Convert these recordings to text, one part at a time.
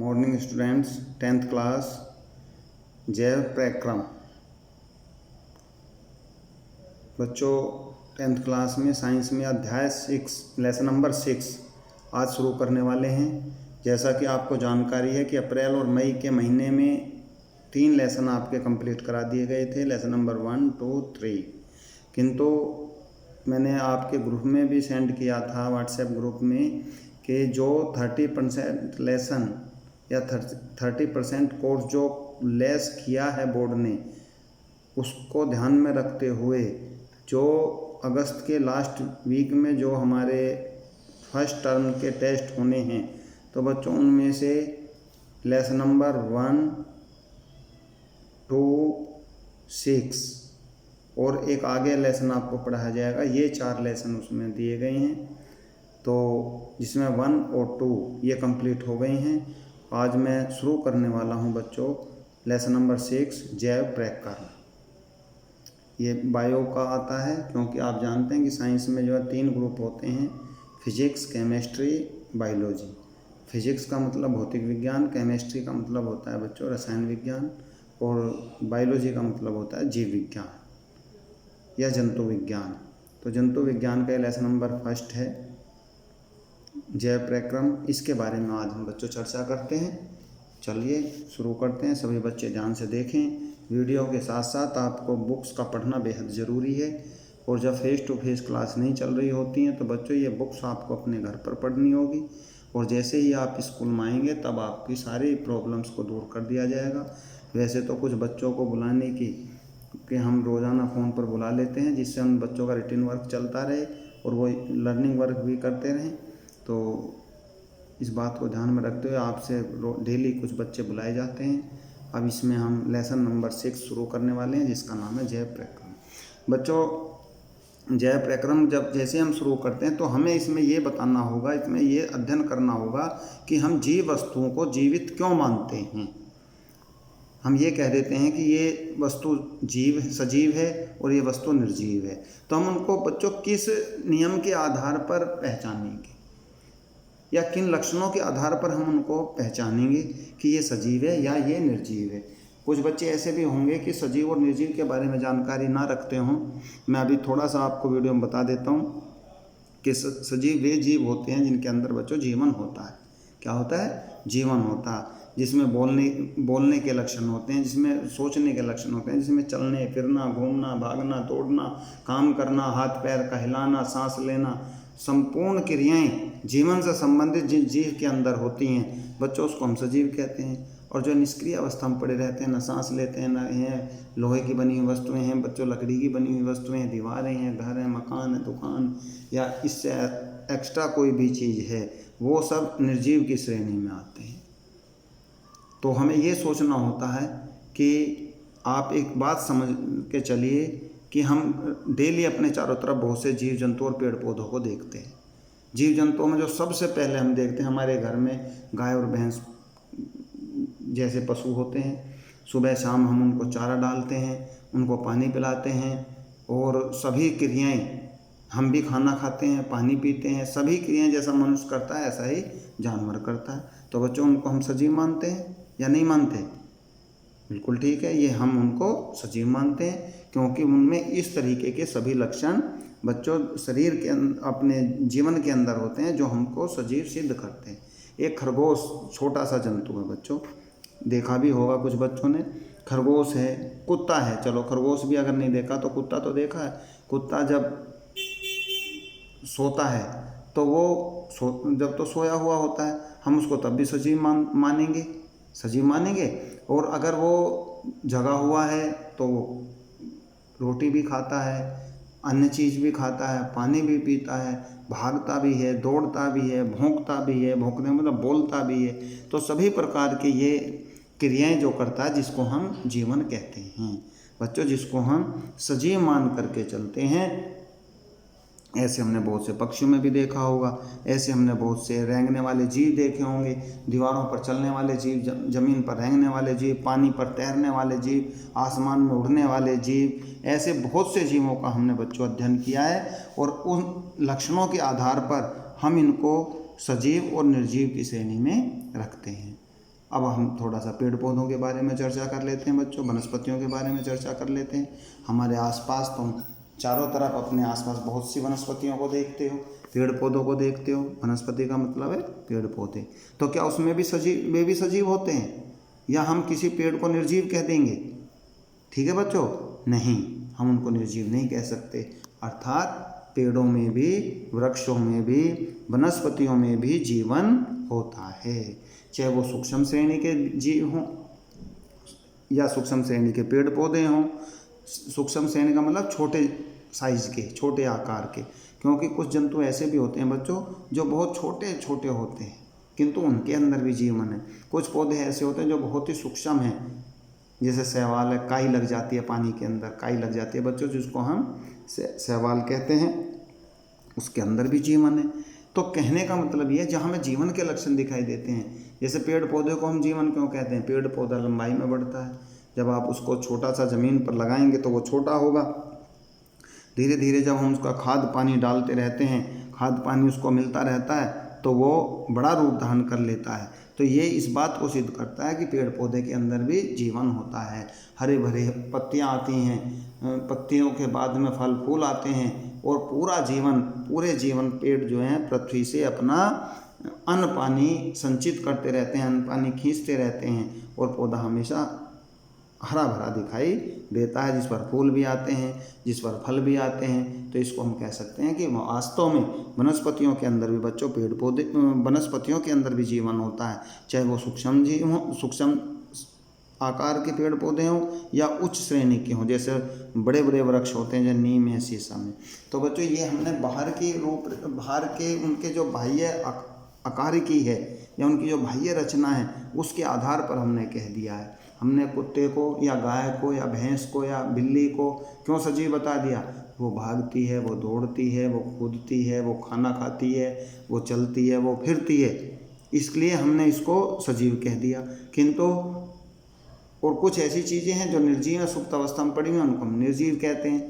Morning students, 10th class जैव प्रक्रम। बच्चों 10th क्लास में साइंस में अध्याय 6 लेसन नंबर 6 आज शुरू करने वाले हैं। जैसा कि आपको जानकारी है कि अप्रैल और मई के महीने में 3 लेसन आपके कंप्लीट करा दिए गए थे, लेसन नंबर 1, 2, 3। किंतु मैंने आपके ग्रुप में भी सेंड किया था, व्हाट्सएप ग्रुप में, कि जो 30% लेसन या 30% कोर्स जो लेस किया है बोर्ड ने, उसको ध्यान में रखते हुए जो अगस्त के लास्ट वीक में जो हमारे फर्स्ट टर्म के टेस्ट होने हैं, तो बच्चों उनमें से लेसन नंबर 1, 2, 6 और एक आगे लेसन आपको पढ़ाया जाएगा। ये 4 लेसन उसमें दिए गए हैं, तो जिसमें 1 और 2 ये कंप्लीट हो गए हैं। आज मैं शुरू करने वाला हूं बच्चों लेसन नंबर 6 जैव प्रक्रम। ये बायो का आता है, क्योंकि आप जानते हैं कि साइंस में जो है 3 ग्रुप होते हैं, फिजिक्स, केमिस्ट्री, बायोलॉजी। फिजिक्स का मतलब भौतिक विज्ञान, केमिस्ट्री का मतलब होता है बच्चों रसायन विज्ञान, और बायोलॉजी का मतलब होता है जीव विज्ञान या जंतु विज्ञान। तो जंतु विज्ञान का लेसन नंबर 1 है जैव प्रक्रम। इसके बारे में आज हम बच्चों चर्चा करते हैं। चलिए शुरू करते हैं। सभी बच्चे ध्यान से देखें। वीडियो के साथ साथ आपको बुक्स का पढ़ना बेहद ज़रूरी है, और जब फेस टू फेस क्लास नहीं चल रही होती हैं तो बच्चों ये बुक्स आपको अपने घर पर पढ़नी होगी, और जैसे ही आप स्कूल में आएंगे तब आपकी सारी प्रॉब्लम्स को दूर कर दिया जाएगा। वैसे तो कुछ बच्चों को बुलाने की हम रोज़ाना फ़ोन पर बुला लेते हैं, जिससे उन बच्चों का रिटन वर्क चलता रहे और वो लर्निंग वर्क भी करते रहें। तो इस बात को ध्यान में रखते हुए आपसे डेली कुछ बच्चे बुलाए जाते हैं। अब इसमें हम लेसन नंबर 6 शुरू करने वाले हैं, जिसका नाम है जैव प्रक्रम। बच्चों जैव प्रक्रम जब जैसे हम शुरू करते हैं तो हमें इसमें ये बताना होगा, इसमें ये अध्ययन करना होगा कि हम जीव वस्तुओं को जीवित क्यों मानते हैं। हम ये कह देते हैं कि ये वस्तु सजीव है और ये वस्तु निर्जीव है, तो हम उनको बच्चों किस नियम के आधार पर पहचानेंगे या किन लक्षणों के आधार पर हम उनको पहचानेंगे कि ये सजीव है या ये निर्जीव है। कुछ बच्चे ऐसे भी होंगे कि सजीव और निर्जीव के बारे में जानकारी ना रखते हों। मैं अभी थोड़ा सा आपको वीडियो में बता देता हूँ कि सजीव वे जीव होते हैं जिनके अंदर बच्चों जीवन होता है। क्या होता है? जीवन होता है, जिसमें बोलने के लक्षण होते हैं, जिसमें सोचने के लक्षण होते हैं, जिसमें चलने फिरना, घूमना, भागना, दौड़ना, काम करना, हाथ पैर का हिलाना, सांस लेना, संपूर्ण क्रियाएं जीवन से संबंधित जिन जीव के अंदर होती हैं बच्चों, उसको हम सजीव कहते हैं। और जो निष्क्रिय अवस्था में पड़े रहते हैं, न सांस लेते हैं, न हैं, लोहे की बनी हुई वस्तुएं हैं बच्चों, लकड़ी की बनी हुई वस्तुएं हैं, दीवारें हैं, घर है, मकान है, दुकान या इससे एक्स्ट्रा कोई भी चीज़ है, वो सब निर्जीव की श्रेणी में आते हैं। तो हमें ये सोचना होता है कि आप एक बात समझ के चलिए कि हम डेली अपने चारों तरफ बहुत से जीव जंतु और पेड़ पौधों को देखते हैं। जीव जंतुओं में जो सबसे पहले हम देखते हैं, हमारे घर में गाय और भैंस जैसे पशु होते हैं। सुबह शाम हम उनको चारा डालते हैं, उनको पानी पिलाते हैं, और सभी क्रियाएं, हम भी खाना खाते हैं, पानी पीते हैं, सभी क्रियाएं जैसा मनुष्य करता है ऐसा ही जानवर करता है। तो बच्चों उनको हम सजीव मानते हैं या नहीं मानते? बिल्कुल ठीक है, ये हम उनको सजीव मानते हैं, क्योंकि उनमें इस तरीके के सभी लक्षण बच्चों शरीर के अपने जीवन के अंदर होते हैं जो हमको सजीव सिद्ध करते हैं। एक खरगोश छोटा सा जंतु है बच्चों, देखा भी होगा कुछ बच्चों ने। खरगोश है, कुत्ता है, चलो खरगोश भी अगर नहीं देखा तो कुत्ता तो देखा है। कुत्ता जब सोता है तो वो जब तो सोया हुआ होता है, हम उसको तब भी सजीव मानेंगे। और अगर वो जगा हुआ है तो वो रोटी भी खाता है, अन्य चीज़ भी खाता है, पानी भी पीता है, भागता भी है, दौड़ता भी है, भौंकता भी है, भौंकने मतलब बोलता भी है। तो सभी प्रकार के ये क्रियाएं जो करता है, जिसको हम जीवन कहते हैं बच्चों, जिसको हम सजीव मान करके चलते हैं। ऐसे हमने बहुत से पक्षियों में भी देखा होगा, ऐसे हमने बहुत से रेंगने वाले जीव देखे होंगे, दीवारों पर चलने वाले जीव, ज़मीन पर रेंगने वाले जीव, पानी पर तैरने वाले जीव, आसमान में उड़ने वाले जीव। ऐसे बहुत से जीवों का हमने बच्चों अध्ययन किया है, और उन लक्षणों के आधार पर हम इनको सजीव और निर्जीव की श्रेणी में रखते हैं। अब हम थोड़ा सा पेड़ पौधों के बारे में चर्चा कर लेते हैं बच्चों, वनस्पतियों के बारे में चर्चा कर लेते हैं। हमारे आसपास तुम चारों तरफ अपने आसपास बहुत सी वनस्पतियों को देखते हो, पेड़ पौधों को देखते हो। वनस्पति का मतलब है पेड़ पौधे। तो क्या उसमें भी वे भी सजीव होते हैं, या हम किसी पेड़ को निर्जीव कह देंगे? ठीक है बच्चों, नहीं, हम उनको निर्जीव नहीं कह सकते। अर्थात पेड़ों में भी, वृक्षों में भी, वनस्पतियों में भी जीवन होता है, चाहे वो सूक्ष्म श्रेणी के जीव हों या सूक्ष्म श्रेणी के पेड़ पौधे हों। सूक्ष्म श्रेणी का मतलब छोटे साइज के, छोटे आकार के, क्योंकि कुछ जंतु ऐसे भी होते हैं बच्चों जो बहुत छोटे छोटे होते हैं, किंतु उनके अंदर भी जीवन है। कुछ पौधे ऐसे होते हैं जो बहुत ही सूक्ष्म हैं, जैसे शैवाल है, काई लग जाती है पानी के अंदर, काई लग जाती है बच्चों, जिसको हम शैवाल कहते हैं, उसके अंदर भी जीवन है। तो कहने का मतलब ये, जहाँ हमें जीवन के लक्षण दिखाई देते हैं, जैसे पेड़ पौधे को हम जीवन क्यों कहते हैं? पेड़ पौधा लंबाई में बढ़ता है, जब आप उसको छोटा सा ज़मीन पर लगाएंगे तो वो छोटा होगा, धीरे धीरे जब हम उसका खाद पानी डालते रहते हैं, खाद पानी उसको मिलता रहता है, तो वो बड़ा रूप धारण कर लेता है। तो ये इस बात को सिद्ध करता है कि पेड़ पौधे के अंदर भी जीवन होता है। हरे भरे पत्तियां आती हैं, पत्तियों के बाद में फल फूल आते हैं, और पूरे जीवन पेड़ जो हैं पृथ्वी से अपना अन्न पानी संचित करते रहते हैं, अन्न पानी खींचते रहते हैं, और पौधा हमेशा हरा भरा दिखाई देता है, जिस पर फूल भी आते हैं, जिस पर फल भी आते हैं। तो इसको हम कह सकते हैं कि वास्तव में वनस्पतियों के अंदर भी बच्चों, पेड़ पौधे, वनस्पतियों के अंदर भी जीवन होता है, चाहे वो सूक्ष्म जीव हों, सूक्ष्म आकार के पेड़ पौधे हों या उच्च श्रेणी के हों, जैसे बड़े बड़े वृक्ष होते हैं, जो नीम है, शीशम है। तो बच्चों ये हमने बाहर के उनके जो बाह्य आकार की है या उनकी जो बाह्य रचना है, उसके आधार पर हमने कह दिया है। हमने कुत्ते को या गाय को या भैंस को या बिल्ली को क्यों सजीव बता दिया? वो भागती है, वो दौड़ती है, वो कूदती है, वो खाना खाती है, वो चलती है, वो फिरती है, इसलिए हमने इसको सजीव कह दिया। किंतु और कुछ ऐसी चीज़ें हैं जो निर्जीव सुप्त अवस्था में पड़ी हुई हैं, उनको हम निर्जीव कहते हैं।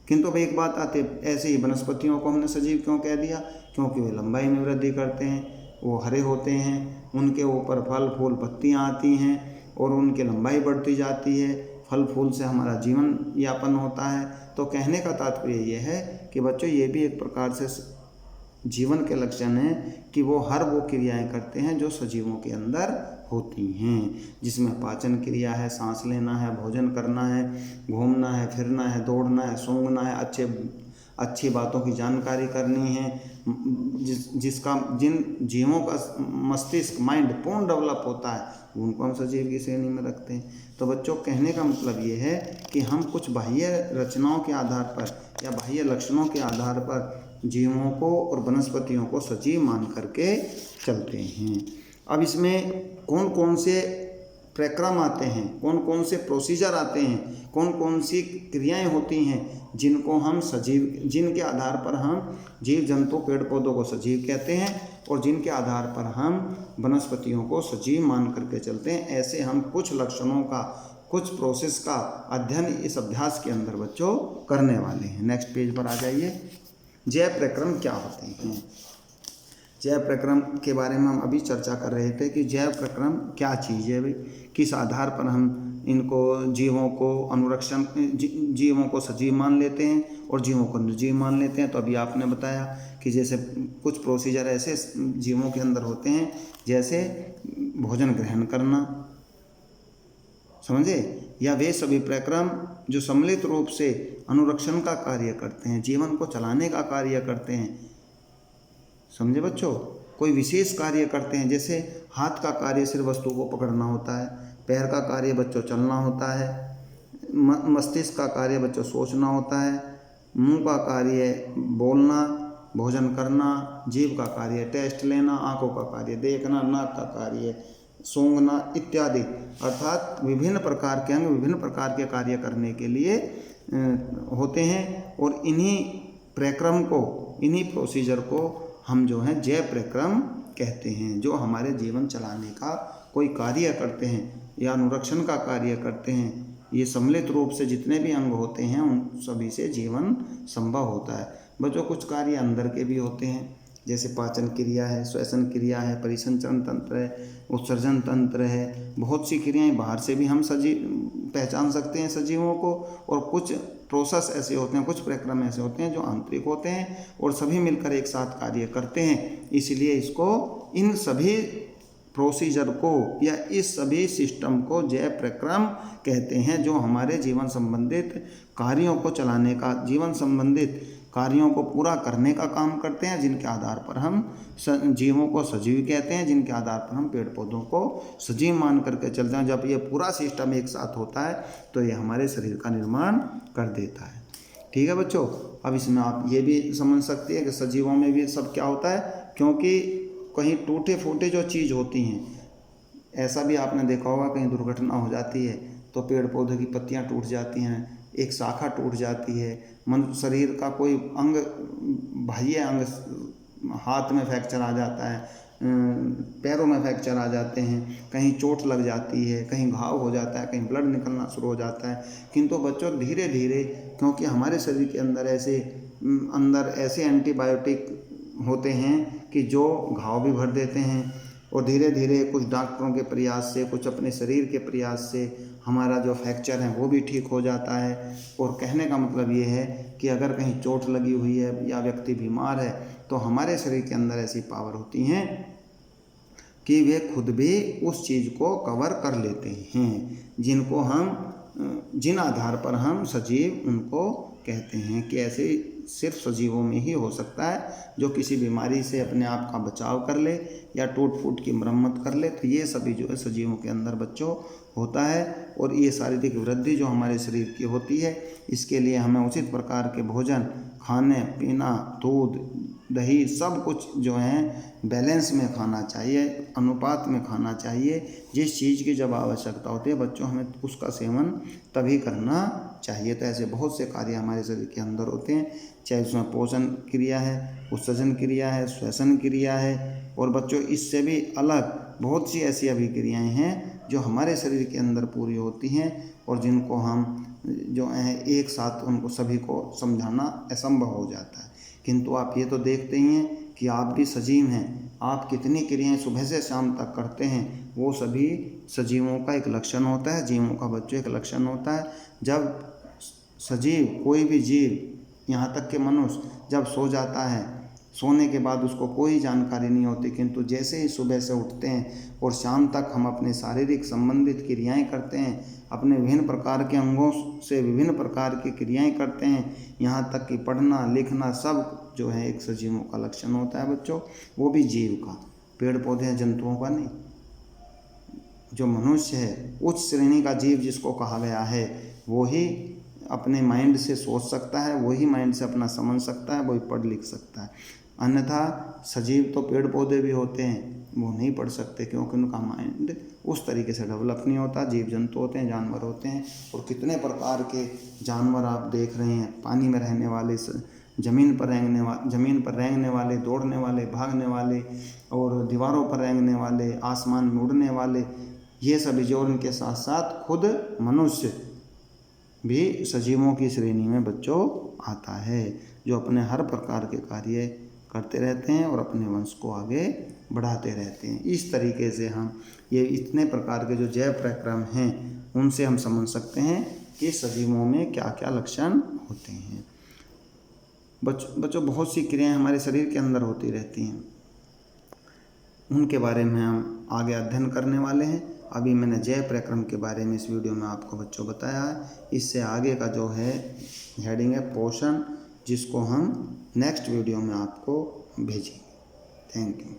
किंतु अब एक बात आती है, ऐसे ही वनस्पतियों को हमने सजीव क्यों कह दिया? क्योंकि वे लंबाई में वृद्धि करते हैं, वो हरे होते हैं, उनके ऊपर फल फूल पत्तियाँ आती हैं और उनकी लंबाई बढ़ती जाती है, फल फूल से हमारा जीवन यापन होता है। तो कहने का तात्पर्य ये है कि बच्चों ये भी एक प्रकार से जीवन के लक्षण है कि वो हर वो क्रियाएं करते हैं जो सजीवों के अंदर होती हैं, जिसमें पाचन क्रिया है, सांस लेना है, भोजन करना है, घूमना है, फिरना है, दौड़ना है, सूंघना है, अच्छी बातों की जानकारी करनी है, जिन जीवों का मस्तिष्क माइंड पूर्ण डेवलप होता है, उनको हम सजीव की श्रेणी में रखते हैं। तो बच्चों कहने का मतलब ये है कि हम कुछ बाह्य रचनाओं के आधार पर या बाह्य लक्षणों के आधार पर जीवों को और वनस्पतियों को सजीव मान करके चलते हैं। अब इसमें कौन कौन से प्रक्रम आते हैं, कौन कौन से प्रोसीजर आते हैं, कौन कौन सी क्रियाएं होती हैं जिनको हम सजीव, जिनके आधार पर हम जीव जंतु पेड़ पौधों को सजीव कहते हैं और जिनके आधार पर हम वनस्पतियों को सजीव मान करके चलते हैं। ऐसे हम कुछ लक्षणों का, कुछ प्रोसेस का अध्ययन इस अभ्यास के अंदर बच्चों करने वाले हैं। नेक्स्ट पेज पर आ जाइए। जैव प्रक्रम क्या होते हैं? जैव प्रक्रम के बारे में हम अभी चर्चा कर रहे थे कि जैव प्रक्रम क्या चीज़ है भाई, किस आधार पर हम इनको जीवों को अनुरक्षण, जीवों को सजीव मान लेते हैं और जीवों को निर्जीव मान लेते हैं। तो अभी आपने बताया कि जैसे कुछ प्रोसीजर ऐसे जीवों के अंदर होते हैं, जैसे भोजन ग्रहण करना, समझे, या वे सभी प्रक्रम जो सम्मिलित रूप से अनुरक्षण का कार्य करते हैं, जीवन को चलाने का कार्य करते हैं, समझे बच्चों, कोई विशेष कार्य करते हैं। जैसे हाथ का कार्य सिर्फ वस्तु को पकड़ना होता है, पैर का कार्य बच्चों चलना होता है, मस्तिष्क का कार्य बच्चों सोचना होता है, मुंह का कार्य बोलना, भोजन करना, जीभ का कार्य टेस्ट लेना, आंखों का कार्य देखना, नाक का कार्य सूंघना इत्यादि। अर्थात विभिन्न प्रकार के अंग विभिन्न प्रकार के कार्य करने के लिए होते हैं और इन्हीं प्रक्रम को, इन्हीं प्रोसीजर को हम जो है जैव प्रक्रम कहते हैं, जो हमारे जीवन चलाने का कोई कार्य करते हैं या अनुरक्षण का कार्य करते हैं। ये सम्मिलित रूप से जितने भी अंग होते हैं उन सभी से जीवन संभव होता है। बच्चों कुछ कार्य अंदर के भी होते हैं, जैसे पाचन क्रिया है, श्वसन क्रिया है, परिसंचरण तंत्र है, उत्सर्जन तंत्र है। बहुत सी क्रियाएं बाहर से भी हम पहचान सकते हैं सजीवों को, और कुछ प्रोसेस ऐसे होते हैं, कुछ प्रक्रम ऐसे होते हैं जो आंतरिक होते हैं और सभी मिलकर एक साथ कार्य करते हैं। इसलिए इसको, इन सभी प्रोसीजर को या इस सभी सिस्टम को जैव प्रक्रम कहते हैं, जो हमारे जीवन संबंधित कार्यों को चलाने का, जीवन संबंधित कार्यों को पूरा करने का काम करते हैं, जिनके आधार पर हम जीवों को सजीव कहते हैं, जिनके आधार पर हम पेड़ पौधों को सजीव मान करके चलते हैं। जब ये पूरा सिस्टम एक साथ होता है तो ये हमारे शरीर का निर्माण कर देता है। ठीक है बच्चों, अब इसमें आप ये भी समझ सकते हैं कि सजीवों में भी सब क्या होता है, क्योंकि कहीं टूटे फूटे जो चीज़ होती हैं, ऐसा भी आपने देखा होगा, कहीं दुर्घटना हो जाती है तो पेड़ पौधे की पत्तियां टूट जाती हैं, एक शाखा टूट जाती है, शरीर का कोई अंग, बाह्य अंग, हाथ में फ्रैक्चर आ जाता है, पैरों में फ्रैक्चर आ जाते हैं, कहीं चोट लग जाती है, कहीं घाव हो जाता है, कहीं ब्लड निकलना शुरू हो जाता है। किंतु बच्चों धीरे धीरे, क्योंकि हमारे शरीर के अंदर ऐसे एंटीबायोटिक होते हैं कि जो घाव भी भर देते हैं, और धीरे धीरे कुछ डॉक्टरों के प्रयास से, कुछ अपने शरीर के प्रयास से हमारा जो फ्रैक्चर है वो भी ठीक हो जाता है। और कहने का मतलब ये है कि अगर कहीं चोट लगी हुई है या व्यक्ति बीमार है तो हमारे शरीर के अंदर ऐसी पावर होती हैं कि वे खुद भी उस चीज़ को कवर कर लेते हैं, जिनको जिन आधार पर हम सजीव उनको कहते हैं, कि ऐसे सिर्फ सजीवों में ही हो सकता है जो किसी बीमारी से अपने आप का बचाव कर ले या टूट फूट की मरम्मत कर ले। तो ये सभी जो है सजीवों के अंदर बच्चों होता है। और ये शारीरिक वृद्धि जो हमारे शरीर की होती है, इसके लिए हमें उचित प्रकार के भोजन, खाने पीना, दूध दही सब कुछ जो है बैलेंस में खाना चाहिए, अनुपात में खाना चाहिए। जिस चीज़ की जब आवश्यकता होती है बच्चों, हमें उसका सेवन तभी करना चाहिए। तो ऐसे बहुत से कार्य हमारे शरीर के अंदर होते हैं, चाहे उसमें पोषण क्रिया है, उत्सर्जन क्रिया है, श्वसन क्रिया है, और बच्चों इससे भी अलग बहुत सी ऐसी अभिक्रियाएं हैं जो हमारे शरीर के अंदर पूरी होती हैं, और जिनको हम जो है एक साथ उनको सभी को समझाना असंभव हो जाता है। किंतु आप ये तो देखते ही हैं कि आप भी सजीव हैं, आप कितनी क्रियाएं सुबह से शाम तक करते हैं, वो सभी सजीवों का एक लक्षण होता है, जीवों का बच्चों एक लक्षण होता है। जब सजीव, कोई भी जीव, यहाँ तक कि मनुष्य जब सो जाता है, सोने के बाद उसको कोई जानकारी नहीं होती, किंतु जैसे ही सुबह से उठते हैं और शाम तक हम अपने शारीरिक संबंधित क्रियाएं करते हैं, अपने विभिन्न प्रकार के अंगों से विभिन्न प्रकार की क्रियाएं करते हैं, यहाँ तक कि पढ़ना लिखना सब जो है एक सजीवों का लक्षण होता है बच्चों। वो भी जीव का, पेड़ पौधे जंतुओं का नहीं। जो मनुष्य है उच्च श्रेणी का जीव जिसको कहा गया है, वो ही अपने माइंड से सोच सकता है, वही माइंड से अपना समझ सकता है, वही पढ़ लिख सकता है। अन्यथा सजीव तो पेड़ पौधे भी होते हैं, वो नहीं पढ़ सकते, क्योंकि उनका माइंड उस तरीके से डेवलप नहीं होता। जीव जंतु होते हैं, जानवर होते हैं, और कितने प्रकार के जानवर आप देख रहे हैं, पानी में रहने वाले, ज़मीन पर रेंगने वाले, दौड़ने वाले, भागने वाले, और दीवारों पर रेंगने वाले, आसमान में उड़ने वाले, ये सभी जो, उनके साथ साथ खुद मनुष्य भी सजीवों की श्रेणी में बच्चों आता है, जो अपने हर प्रकार के कार्य करते रहते हैं और अपने वंश को आगे बढ़ाते रहते हैं। इस तरीके से हम ये इतने प्रकार के जो जैव प्रक्रम हैं उनसे हम समझ सकते हैं कि सजीवों में क्या क्या लक्षण होते हैं। बच्चों बहुत सी क्रियाएं हमारे शरीर के अंदर होती रहती हैं, उनके बारे में हम आगे अध्ययन करने वाले हैं। अभी मैंने जैव प्रक्रम के बारे में इस वीडियो में आपको बच्चों बताया है। इससे आगे का जो है हेडिंग है पोषण, जिसको हम नेक्स्ट वीडियो में आपको भेजेंगे। Thank you.